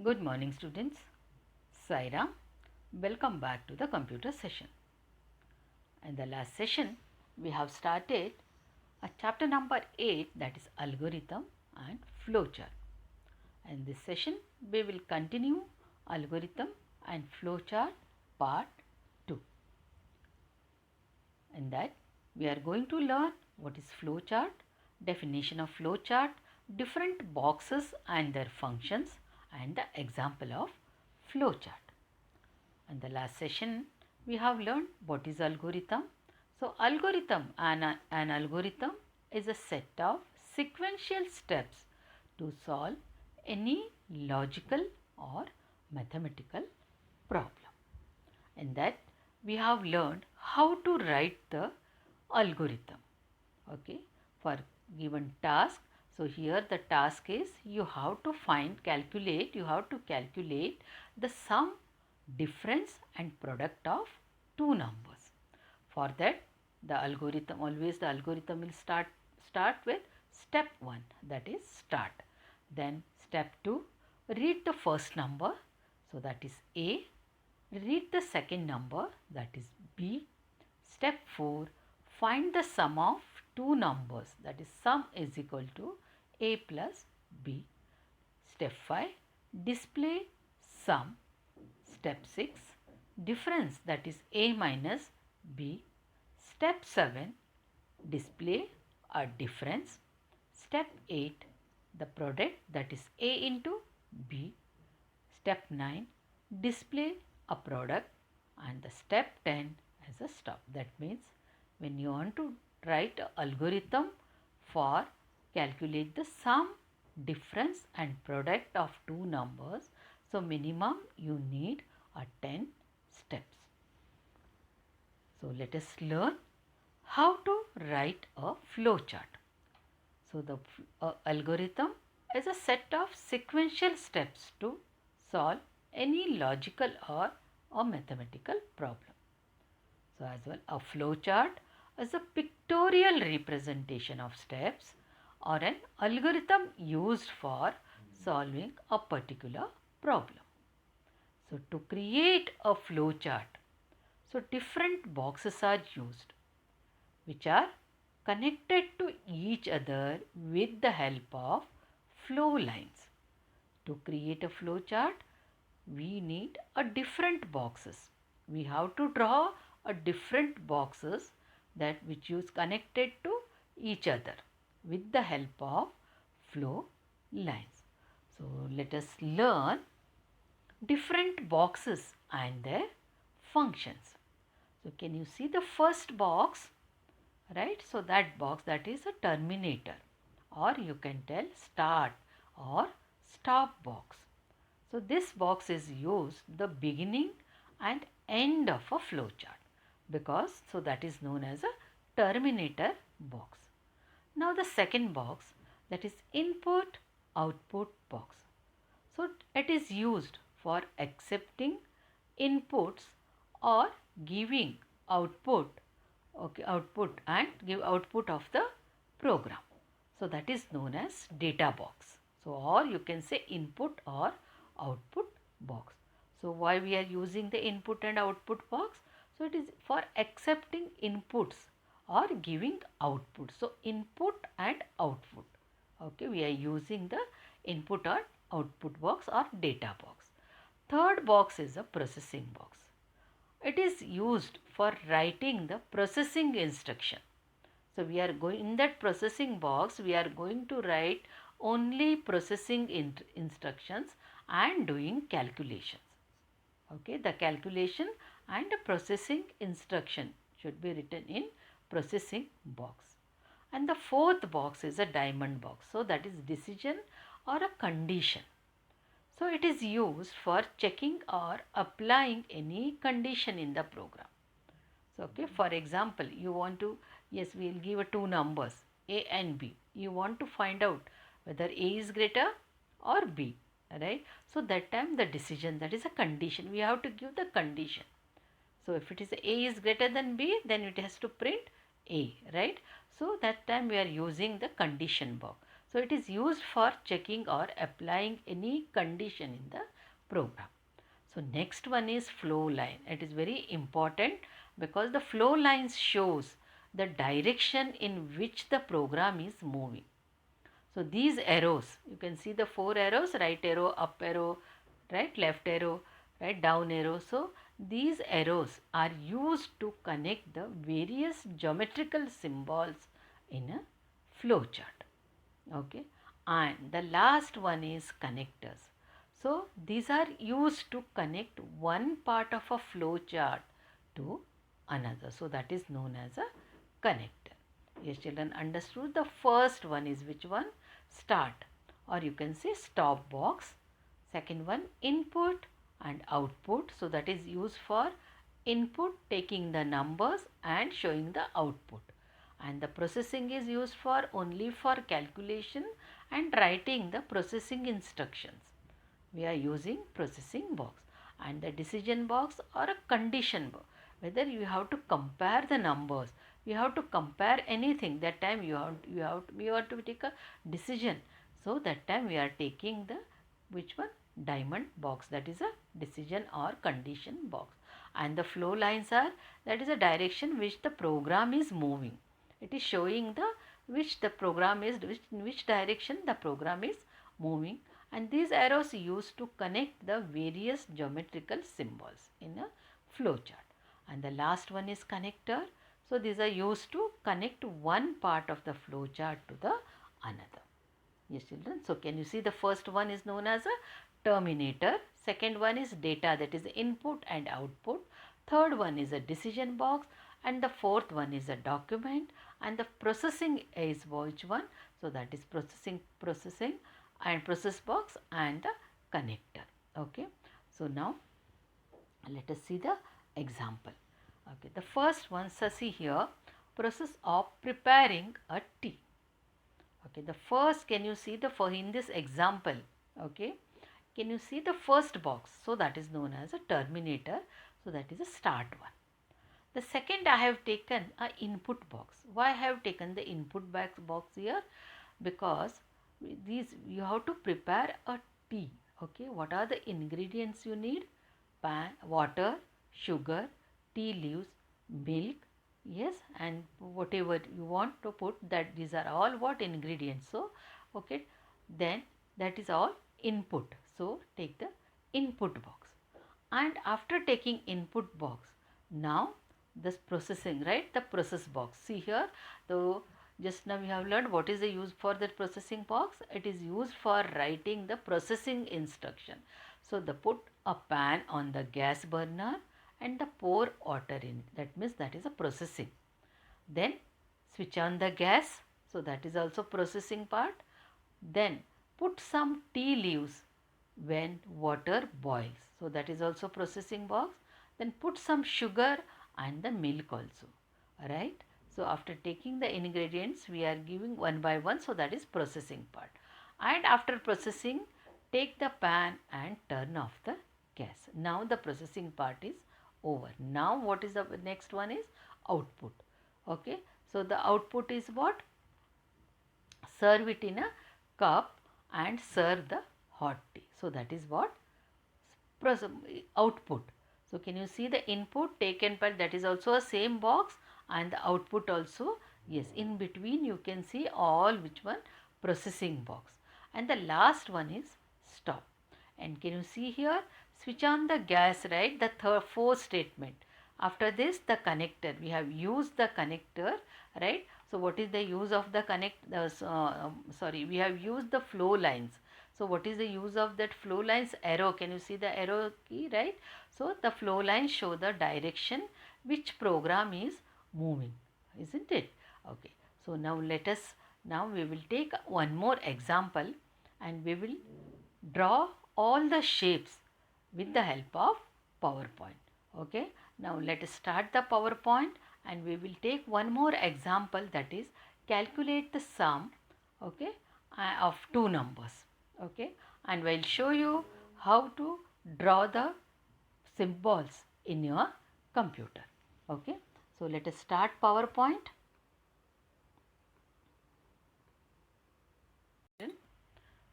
Good morning students. Saira, welcome back to the computer session. In the last session, we have started a chapter number 8, that is algorithm and flowchart. In this session, we will continue algorithm and flowchart part 2. In that, we are going to learn what is flowchart, definition of flowchart, different boxes and their functions, and the example of flowchart. In the last session, we have learned what is algorithm. So, an algorithm is a set of sequential steps to solve any logical or mathematical problem. In that, we have learned how to write the algorithm. Okay, for given task. So, here the task is you have to you have to calculate the sum, difference and product of two numbers. For that, always the algorithm will start with step 1, that is start. Then step 2, read the first number, so that is A. Read the second number, that is B. Step 4, find the sum of two numbers, that is sum is equal to A plus B. Step 5, display sum. Step 6, difference, that is A minus B. Step 7, display a difference. Step 8, the product, that is A into B. Step 9, display a product, and the step 10 as a stop. That means when you want to write an algorithm for calculate the sum, difference and product of two numbers, so minimum you need a 10 steps. So let us learn how to write a flowchart. So the algorithm is a set of sequential steps to solve any logical or a mathematical problem. So as well, a flowchart is a pictorial representation of steps or an algorithm used for solving a particular problem. So to create a flowchart, so different boxes are used which are connected to each other with the help of flow lines. To create a flowchart, we need a different boxes. We have to draw a different boxes that which is connected to each other with the help of flow lines. So let us learn different boxes and their functions. So can you see the first box, right? So that box, that is a terminator, or you can tell start or stop box. So this box is used the beginning and end of a flowchart, because so that is known as a terminator box. Now the second box, that is input output box. So it is used for accepting inputs or giving output, output and give output of the program. So that is known as data box. So or you can say input or output box. So why we are using the input and output box? So it is for accepting inputs or giving output. So input and output. Okay, we are using the input or output box or data box. Third box is a processing box. It is used for writing the processing instruction. So we are going in that processing box, we are going to write only processing instructions and doing calculations. Okay, the calculation and the processing instruction should be written in processing box. And the fourth box is a diamond box. So that is decision or a condition. So it is used for checking or applying any condition in the program. So okay, for example, you want to, yes, we will give two numbers A and B. You want to find out whether A is greater or B, right? So that time the decision, that is a condition. We have to give the condition. So if it is A is greater than B, then it has to print A, right? So that time we are using the condition box. So it is used for checking or applying any condition in the program. So next one is flow line. It is very important because the flow lines shows the direction in which the program is moving. So these arrows, you can see the 4 arrows, right arrow, up arrow, right, left arrow, right, down arrow. So these arrows are used to connect the various geometrical symbols in a flow chart. Okay, and the last one is connectors. So these are used to connect one part of a flow chart to another. So that is known as a connector. Yes, children understood. The first one is which one? Start, or you can say stop box. Second one, input and output. So that is used for input, taking the numbers and showing the output. And the processing is used for only for calculation and writing the processing instructions. We are using processing box. And the decision box or a condition box, whether you have to compare the numbers, you have to compare anything, that time you have to take a decision. So that time we are taking the which one? Diamond box, that is a decision or condition box. And the flow lines are, that is a direction which the program is moving. It is showing the which the program is, which direction the program is moving. And these arrows used to connect the various geometrical symbols in a flow chart. And the last one is connector. So these are used to connect one part of the flow chart to the another. Yes, children. So can you see the first one is known as a terminator. Second one is data, that is input and output. Third one is a decision box, and the fourth one is a document. And the processing is which one? So that is processing and process box and the connector. Okay. So now let us see the example. Okay. The first one, see here, process of preparing a tea. Okay, the first, can you see the, for in this example, okay, can you see the first box? So that is known as a terminator. So that is a start one. The second, I have taken a input box. Why I have taken the input box here? Because these, you have to prepare a tea. Okay, what are the ingredients you need? Pan, water, sugar, tea leaves, milk, yes, and whatever you want to put, that these are all what ingredients. So okay, then that is all input. So take the input box. And after taking input box, now this processing, right, the process box. See here, the just now we have learned what is the use for that processing box. It is used for writing the processing instruction. So the put a pan on the gas burner and the pour water in. That means that is a processing. Then switch on the gas. So that is also processing part. Then put some tea leaves when water boils. So that is also processing box. Then put some sugar and the milk also. Alright. So after taking the ingredients, we are giving one by one. So that is processing part. And after processing, take the pan and turn off the gas. Now the processing part is over. Now what is the next one is output. Okay. So the output is what? Serve it in a cup and serve the hot tea. So that is what? Output. So can you see the input taken by, that is also a same box, and the output also, yes, in between you can see all which one? Processing box. And the last one is stop. And can you see here? Switch on the gas, right? The fourth statement. After this, the connector. We have used the connector, right? So what is the use of the we have used the flow lines. So what is the use of that flow lines? Arrow. Can you see the arrow key, right? So the flow lines show the direction which program is moving, isn't it? Okay. So now now we will take one more example and we will draw all the shapes with the help of PowerPoint. Okay. Now let us start the PowerPoint and we will take one more example, that is calculate the sum, okay, of two numbers. Okay. And we'll show you how to draw the symbols in your computer. Okay. So let us start PowerPoint.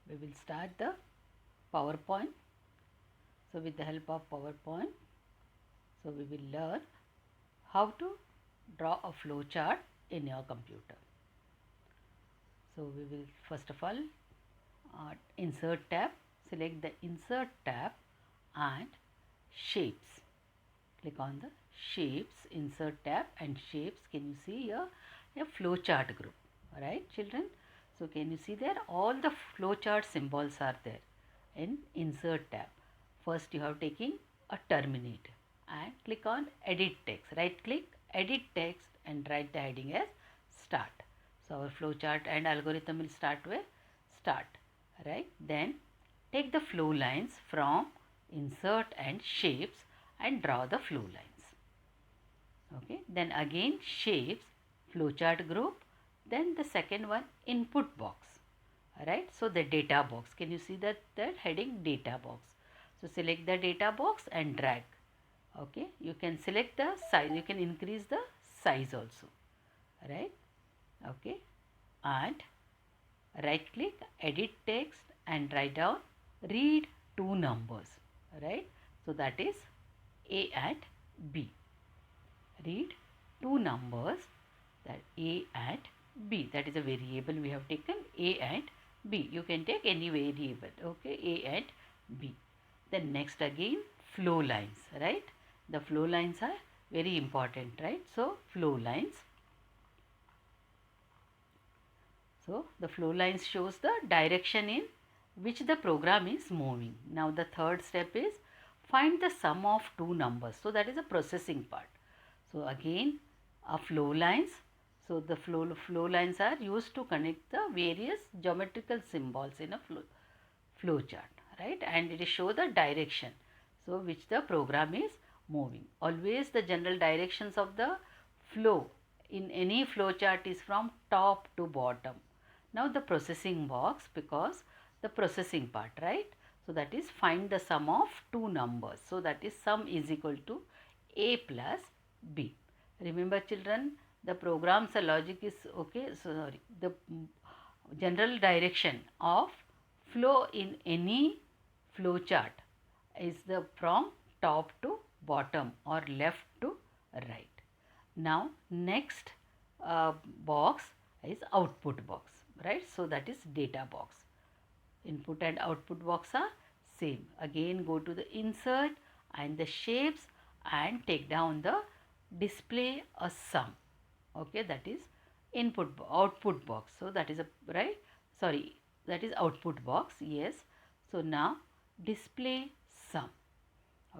we will start the PowerPoint. So with the help of PowerPoint, so we will learn how to draw a flow chart in your computer. So we will first of all insert tab, select the insert tab and shapes. Click on the shapes, insert tab and shapes. Can you see here a flow chart group? Alright children. So can you see there all the flow chart symbols are there in insert tab. First you have taken a terminate and click on edit text. Right click, edit text and write the heading as start. So our flow chart and algorithm will start with start. Right. Then take the flow lines from insert and shapes and draw the flow lines. Okay. Then again shapes, flowchart group. Then the second one input box. Alright. So the data box. Can you see that heading data box? So select the data box and drag. Okay. You can select the size. You can increase the size also. Right. Okay. And right click, edit text and write down read two numbers. Right. So that is A and B. Read two numbers, that A and B. That is a variable we have taken, A and B. You can take any variable. Okay. A and B. Then next again flow lines. Right. The flow lines are very important. Right. So flow lines. So the flow lines shows the direction in which the program is moving. Now the third step is find the sum of two numbers. So that is the processing part. So again flow lines. So the flow lines are used to connect the various geometrical symbols in a flow chart. Right. And it show the direction. So which the program is moving. Always the general directions of the flow in any flow chart is from top to bottom. Now the processing box, because the processing part, right? So that is find the sum of two numbers. So that is sum is equal to A plus B. Remember children, the program's logic is okay. So sorry, the general direction of flow in any flow chart is the from top to bottom or left to right. Now next box is output box. Right. So that is data box. Input and output box are same. Again go to the insert and the shapes and take down the display a sum. Okay. That is output box. So that is a right. Sorry. That is output box. Yes. So now display sum.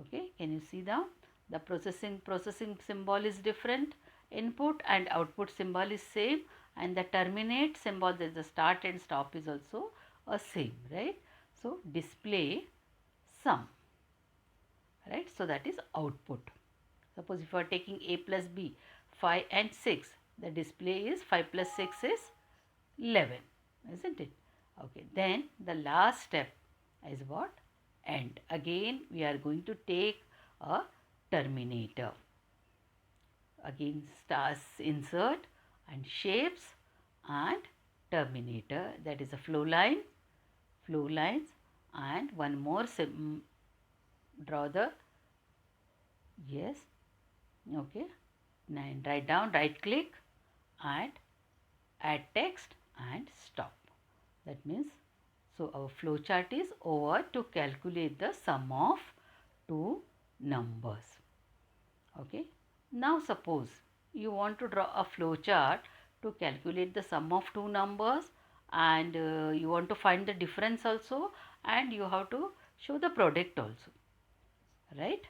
Okay. Can you see now the processing symbol is different. Input and output symbol is same. And the terminate symbol, there is the start and stop is also a same, right? So display sum, right? So that is output. Suppose if you are taking A plus B, 5 and 6, the display is 5 plus 6 is 11, isn't it? Okay, then the last step is what? End. Again we are going to take a terminator. Again stars insert and shapes and terminator, that is a flow lines and one more draw the yes okay and write down, right click and add text and stop. That means so our flow chart is over to calculate the sum of two numbers. Okay. Now suppose you want to draw a flow chart to calculate the sum of two numbers and you want to find the difference also and you have to show the product also, right?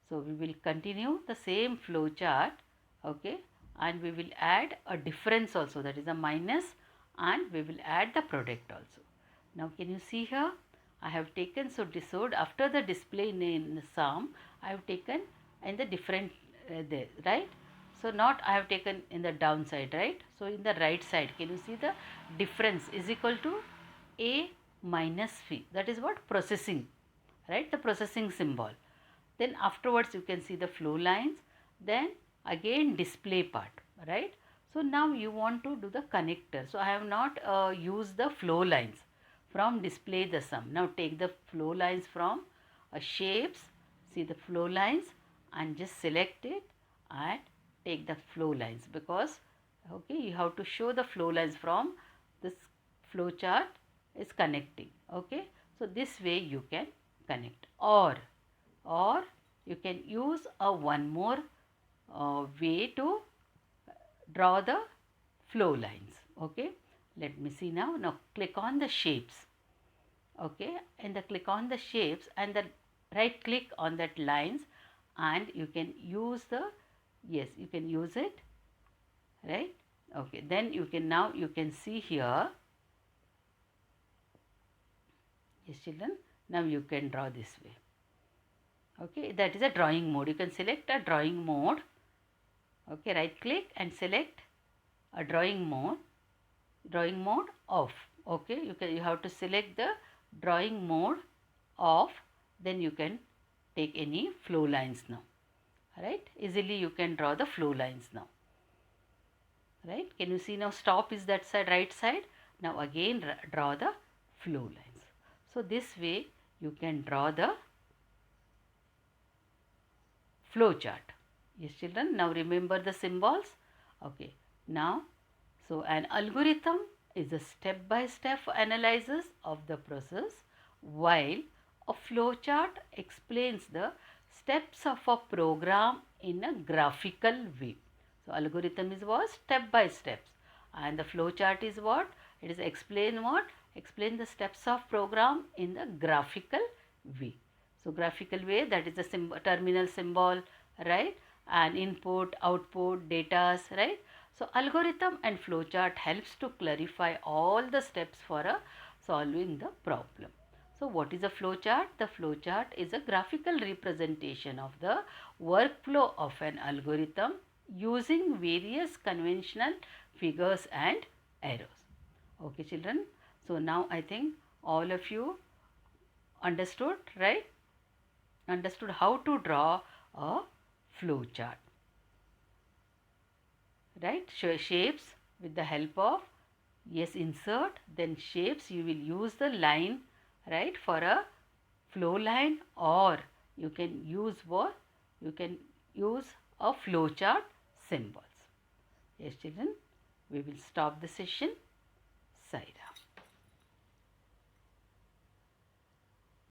So we will continue the same flow chart, okay, and we will add a difference also, that is a minus, and we will add the product also. Now can you see here I have taken, so after the display in sum I have taken in the different there, right? So not I have taken in the downside, right? So in the right side, can you see the difference is equal to A minus V. That is what? Processing, right? The processing symbol. Then afterwards you can see the flow lines. Then again display part, right? So now you want to do the connector. So I have not used the flow lines. from display the sum. Now take the flow lines from shapes, see the flow lines and just select it and take the flow lines, because okay, you have to show the flow lines from this flow chart is connecting. Okay, so this way you can connect, or you can use a one more way to draw the flow lines. Okay, let me see now. Now click on the shapes. Okay, and the click on the shapes and the right click on that lines, and you can use the, yes, you can use it, right? Okay, then you can, now you can see here, yes children, now you can draw this way. Okay, that is a drawing mode. You can select a drawing mode. Okay, right click and select a drawing mode off. Okay, you have to select the drawing mode off, then you can take any flow lines now, right? Easily you can draw the flow lines now, right? Can you see now? Stop is that side, right side. Now again draw the flow lines. So this way you can draw the flow chart. Yes children, now remember the symbols. Okay, now so an algorithm is a step-by-step analysis of the process, while a flowchart explains the steps of a program in a graphical way. So algorithm is what? Step by steps, and the flowchart is what? It is explain what? Explain the steps of program in the graphical way. So graphical way, that is the terminal symbol, right? And input, output, datas, right? So algorithm and flowchart helps to clarify all the steps for solving the problem. So what is a flowchart? The flowchart is a graphical representation of the workflow of an algorithm using various conventional figures and arrows. Okay children, so now I think all of you understood, right? Understood how to draw a flowchart. Right, shapes with the help of, yes, insert, then shapes, you will use the line, right, for a flow line, or you can use what? You can use a flowchart symbols. Yes children, we will stop the session. Sai Ram.